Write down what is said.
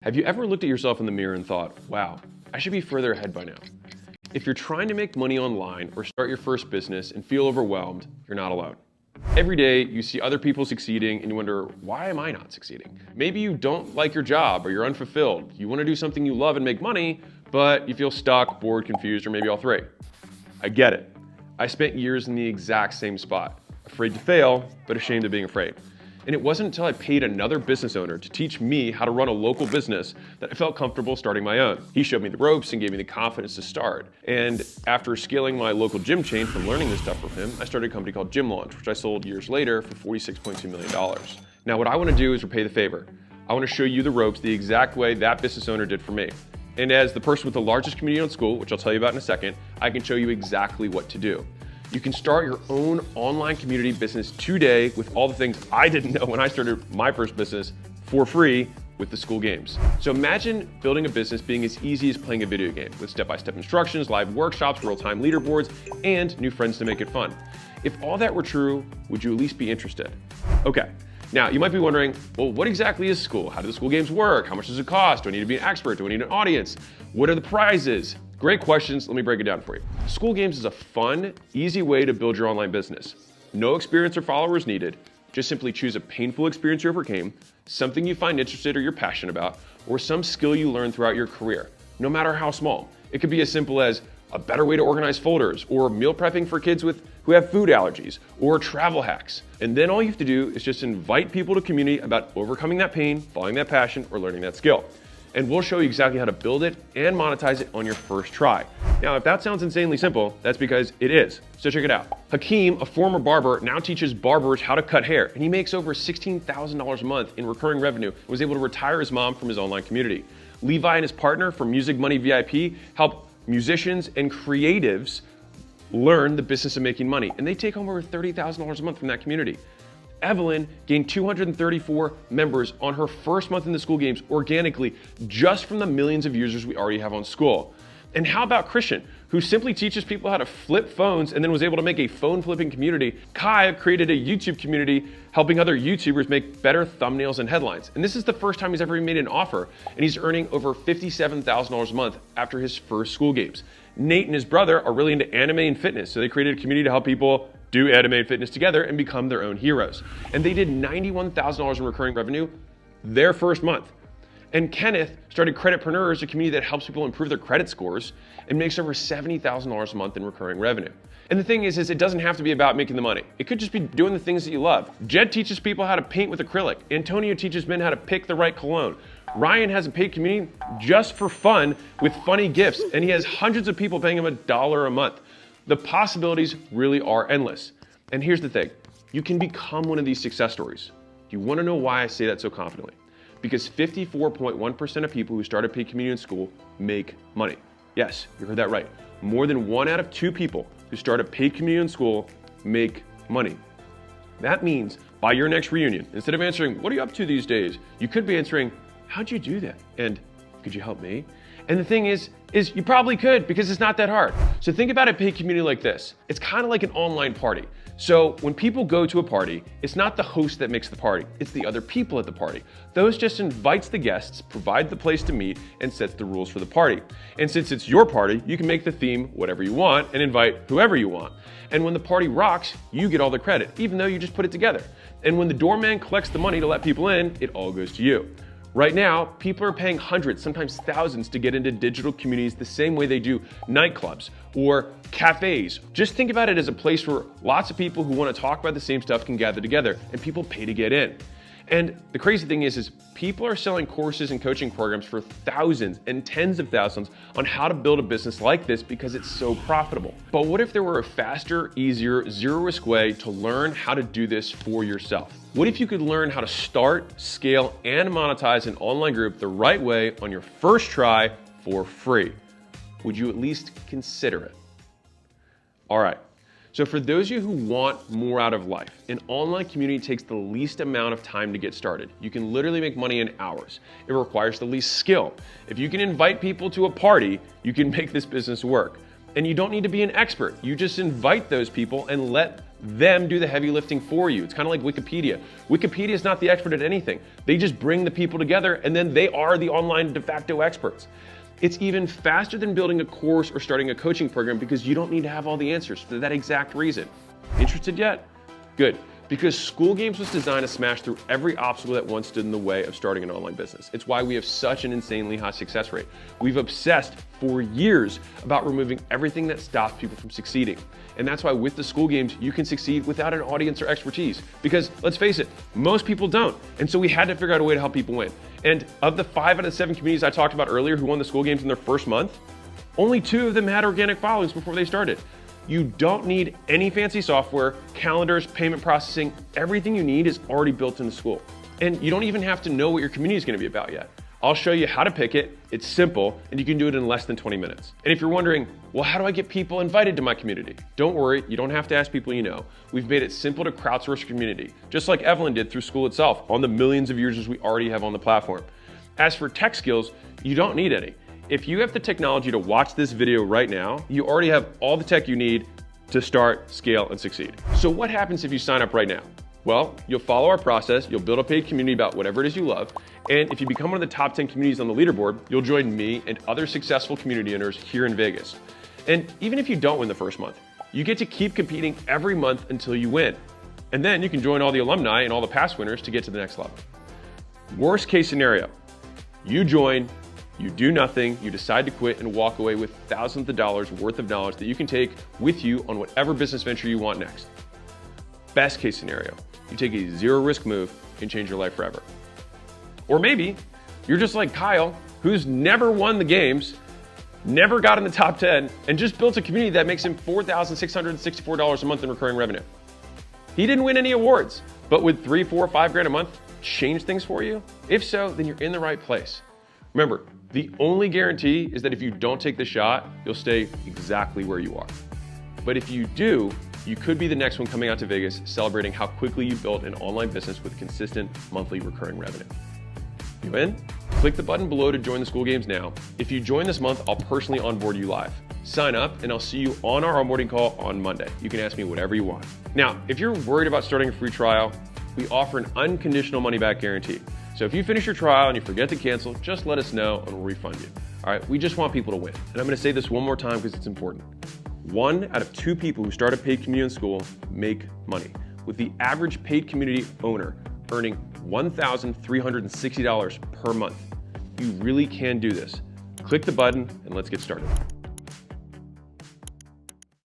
Have you ever looked at yourself in the mirror and thought, wow, I should be further ahead by now? If you're trying to make money online or start your first business and feel overwhelmed, you're not alone. Every day you see other people succeeding and you wonder, why am I not succeeding? Maybe you don't like your job or you're unfulfilled. You want to do something you love and make money, but you feel stuck, bored, confused, or maybe all three. I get it. I spent years in the exact same spot, afraid to fail, but ashamed of being afraid. And it wasn't until I paid another business owner to teach me how to run a local business that I felt comfortable starting my own. He showed me the ropes and gave me the confidence to start. And after scaling my local gym chain from learning this stuff from him, I started a company called Gym Launch, which I sold years later for $46.2 million. Now, what I want to do is repay the favor. I want to show you the ropes the exact way that business owner did for me. And as the person with the largest community on Skool, which I'll tell you about in a second, I can show you exactly what to do. You can start your own online community business today with all the things I didn't know when I started my first business for free with the Skool Games. So imagine building a business being as easy as playing a video game with step-by-step instructions, live workshops, real-time leaderboards, and new friends to make it fun. If all that were true, would you at least be interested? Okay, now you might be wondering, well, what exactly is Skool? How do the Skool Games work? How much does it cost? Do I need to be an expert? Do I need an audience? What are the prizes? Great questions, let me break it down for you. Skool Games is a fun, easy way to build your online business. No experience or followers needed. Just simply choose a painful experience you overcame, something you find interested or you're passionate about, or some skill you learned throughout your career, no matter how small. It could be as simple as a better way to organize folders, or meal prepping for kids who have food allergies, or travel hacks. And then all you have to do is just invite people to community about overcoming that pain, following that passion, or learning that skill. And we'll show you exactly how to build it and monetize it on your first try. Now, if that sounds insanely simple, that's because it is. So check it out. Hakeem, a former barber, now teaches barbers how to cut hair, and he makes over $16,000 a month in recurring revenue and was able to retire his mom from his online community. Levi and his partner from Music Money VIP help musicians and creatives learn the business of making money, and they take home over $30,000 a month from that community. Evelyn gained 234 members on her first month in the Skool Games organically, just from the millions of users we already have on Skool. And how about Christian, who simply teaches people how to flip phones and then was able to make a phone flipping community? Kai created a YouTube community helping other YouTubers make better thumbnails and headlines. And this is the first time he's ever made an offer, and he's earning over $57,000 a month after his first Skool Games. Nate and his brother are really into anime and fitness, so they created a community to help people do anime and fitness together and become their own heroes. And they did $91,000 in recurring revenue their first month. And Kenneth started Creditpreneurs, a community that helps people improve their credit scores, and makes over $70,000 a month in recurring revenue. And the thing is it doesn't have to be about making the money. It could just be doing the things that you love. Jed teaches people how to paint with acrylic. Antonio teaches men how to pick the right cologne. Ryan has a paid community just for fun with funny gifts, and he has hundreds of people paying him $1 a month. The possibilities really are endless. And here's the thing, you can become one of these success stories. Do you want to know why I say that so confidently? Because 54.1% of people who start a paid community in Skool make money. Yes, you heard that right. More than 1 out of 2 people who start a paid community in Skool make money. That means by your next reunion, instead of answering, what are you up to these days? You could be answering, how'd you do that? And could you help me? And the thing is you probably could, because it's not that hard. So think about a paid community like this. It's kind of like an online party. So when people go to a party, it's not the host that makes the party, it's the other people at the party. Those just invites the guests, provides the place to meet, and sets the rules for the party. And since it's your party, you can make the theme whatever you want and invite whoever you want. And when the party rocks, you get all the credit, even though you just put it together. And when the doorman collects the money to let people in, it all goes to you. Right now, people are paying hundreds, sometimes thousands, to get into digital communities the same way they do nightclubs or cafes. Just think about it as a place where lots of people who want to talk about the same stuff can gather together, and people pay to get in. And the crazy thing is people are selling courses and coaching programs for thousands and tens of thousands on how to build a business like this because it's so profitable. But what if there were a faster, easier, zero-risk way to learn how to do this for yourself? What if you could learn how to start, scale, and monetize an online group the right way on your first try for free? Would you at least consider it? All right. So for those of you who want more out of life, an online community takes the least amount of time to get started. You can literally make money in hours. It requires the least skill. If you can invite people to a party, you can make this business work. And you don't need to be an expert. You just invite those people and let them do the heavy lifting for you. It's kind of like Wikipedia. Wikipedia is not the expert at anything. They just bring the people together and then they are the online de facto experts. It's even faster than building a course or starting a coaching program because you don't need to have all the answers for that exact reason. Interested yet? Good. Because Skool Games was designed to smash through every obstacle that once stood in the way of starting an online business. It's why we have such an insanely high success rate. We've obsessed for years about removing everything that stops people from succeeding. And that's why with the Skool Games, you can succeed without an audience or expertise. Because let's face it, most people don't. And so we had to figure out a way to help people win. And of the 5 out of 7 communities I talked about earlier who won the Skool Games in their first month, only 2 of them had organic followings before they started. You don't need any fancy software, calendars, payment processing. Everything you need is already built into Skool. And you don't even have to know what your community is going to be about yet. I'll show you how to pick it. It's simple, and you can do it in less than 20 minutes. And if you're wondering, well, how do I get people invited to my community? Don't worry, you don't have to ask people you know. We've made it simple to crowdsource your community, just like Evelyn did through Skool itself on the millions of users we already have on the platform. As for tech skills, you don't need any. If you have the technology to watch this video right now, you already have all the tech you need to start, scale, and succeed. So what happens if you sign up right now? Well, you'll follow our process, you'll build a paid community about whatever it is you love, and if you become one of the top 10 communities on the leaderboard, you'll join me and other successful community owners here in Vegas. And even if you don't win the first month, you get to keep competing every month until you win. And then you can join all the alumni and all the past winners to get to the next level. Worst case scenario, you join, you do nothing, you decide to quit and walk away with thousands of dollars worth of knowledge that you can take with you on whatever business venture you want next. Best case scenario, you take a zero risk move and change your life forever. Or maybe you're just like Kyle, who's never won the games, never got in the top 10, and just built a community that makes him $4,664 a month in recurring revenue. He didn't win any awards, but would 3, 4, 5 grand a month change things for you? If so, then you're in the right place. Remember, the only guarantee is that if you don't take the shot, you'll stay exactly where you are. But if you do, you could be the next one coming out to Vegas celebrating how quickly you built an online business with consistent monthly recurring revenue. You in? Click the button below to join the Skool Games now. If you join this month, I'll personally onboard you live. Sign up and I'll see you on our onboarding call on Monday. You can ask me whatever you want. Now, if you're worried about starting a free trial, we offer an unconditional money back guarantee. So if you finish your trial and you forget to cancel, just let us know and we'll refund you. All right, we just want people to win. And I'm gonna say this one more time because it's important. 1 out of 2 people who start a paid community in Skool make money, with the average paid community owner earning $1,360 per month. You really can do this. Click the button and let's get started.